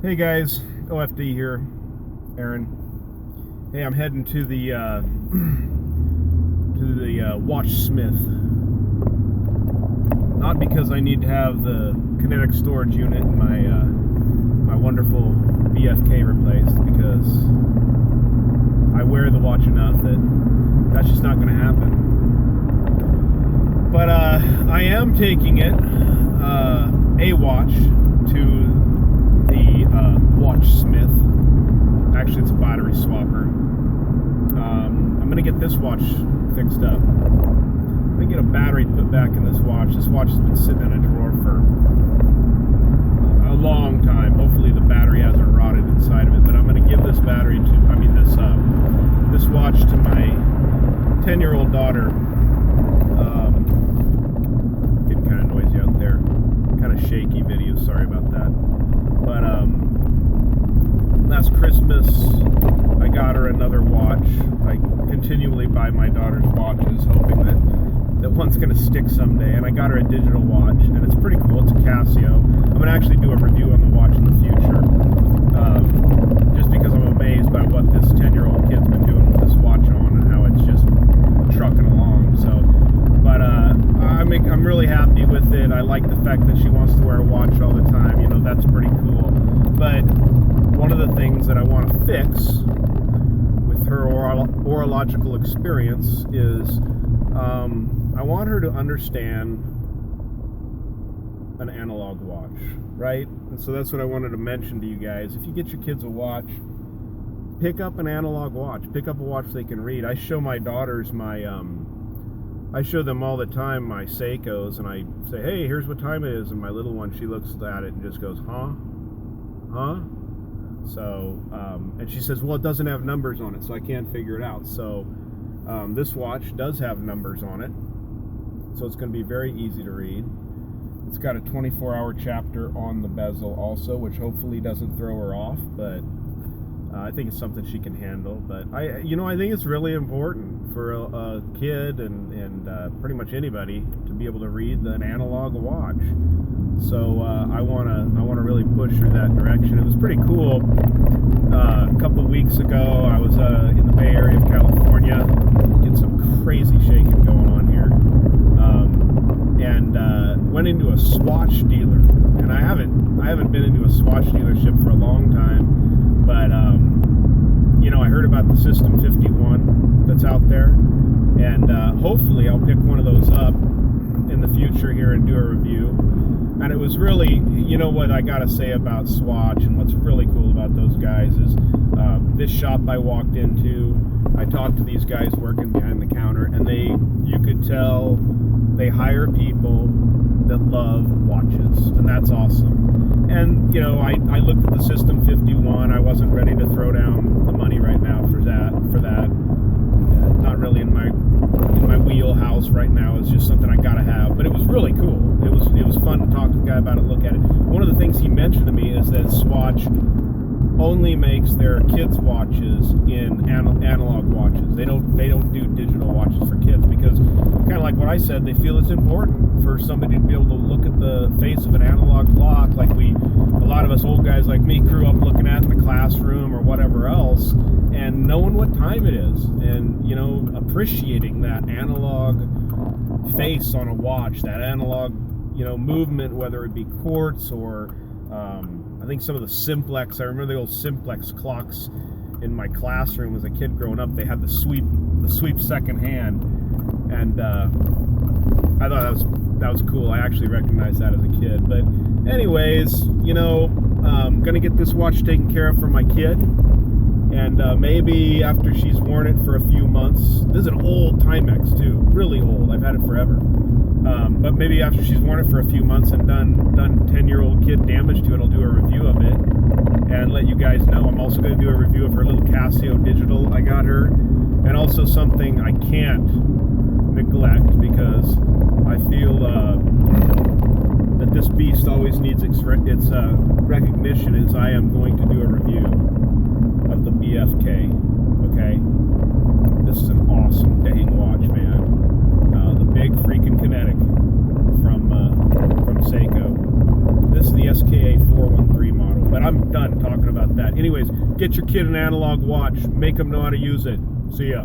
Hey guys, OFD here, Aaron. Hey, I'm heading to the Watchsmith. Not because I need to have the kinetic storage unit in my wonderful BFK replaced, because I wear the watch enough that that's just not going to happen. But I am taking it, a watch, to the Watchsmith. Actually, it's a battery swapper. I'm gonna get this watch fixed up. I'm gonna get a battery put back in this watch. This watch has been sitting in a drawer for a long time. Hopefully, the battery hasn't rotted inside of it. But I'm gonna give this battery to, this watch to my 10-year-old daughter. Getting kind of noisy out there. Kind of shaky video. Sorry about that. But last Christmas, I got her another watch. I continually buy my daughter's watches, hoping that one's going to stick someday. And I got her a digital watch, and it's pretty cool. It's a Casio. I'm going to actually do a review on the watch in the future, just because I'm amazed by what this 10-year-old kid's been doing with this watch on and how it's just trucking along. So, but I'm really happy with it. I like the fact that she wants to wear a watch all the time. You know, that's pretty cool. But one of the things that I want to fix with her orological experience is I want her to understand an analog watch, right? And so that's what I wanted to mention to you guys. If you get your kids a watch, pick up an analog watch. Pick up a watch they can read. I show my daughters I show them all the time my Seikos, and I say, hey, here's what time it is. And my little one, she looks at it and just goes, huh? So, and she says, well, it doesn't have numbers on it, so I can't figure it out. So, this watch does have numbers on it, so it's going to be very easy to read. It's got a 24-hour chapter on the bezel also, which hopefully doesn't throw her off, but I think it's something she can handle. But I think it's really important for a kid and pretty much anybody to be able to read an analog watch. So I wanna really push her that direction. It was pretty cool. A couple weeks ago, I was in the Bay Area of California. Get some crazy shaking going on here, and went into a Swatch dealer. And I haven't been into a Swatch dealership for a long time. But, I heard about the System 51 that's out there, and hopefully I'll pick one of those up in the future here and do a review. And it was really, what I gotta say about Swatch, and what's really cool about those guys is this shop I walked into, I talked to these guys working behind the counter, and you could tell they hire people that love watches, and that's awesome. And I looked at the System 51. I wasn't ready to throw down the money right now for that. Not really in my wheelhouse right now. It's just something I gotta have. But it was really cool. It was fun to talk to the guy about it, look at it. One of the things he mentioned to me is that Swatch only makes their kids' watches in analog watches. They don't do digital watches for kids, because kind of like what I said, they feel it's important for somebody to be able to look at the face of an analog clock, like a lot of us old guys like me grew up looking at in the classroom or whatever else, and knowing what time it is, and appreciating that analog face on a watch, that analog movement, whether it be quartz or I think some of the Simplex. I remember the old Simplex clocks in my classroom as a kid growing up. They had the sweep second hand, and I thought that was cool. I actually recognized that as a kid. But anyways, I'm gonna get this watch taken care of for my kid, and maybe after she's worn it for a few months. This is an old Timex too, really old. I've had it forever. But maybe after she's worn it for a few months and done 10-year-old kid damage to it, I'll do a review of it and let you guys know. I'm also going to do a review of her little Casio digital I got her, and also something I can't neglect, because I feel that this beast always needs its recognition, is I am going to do a review of the BFK. Okay? This is an awesome dang watch, man. The big freaking kinetic from Seiko. This is the SKA 413 model. But I'm done talking about that. Anyways, get your kid an analog watch. Make them know how to use it. See ya.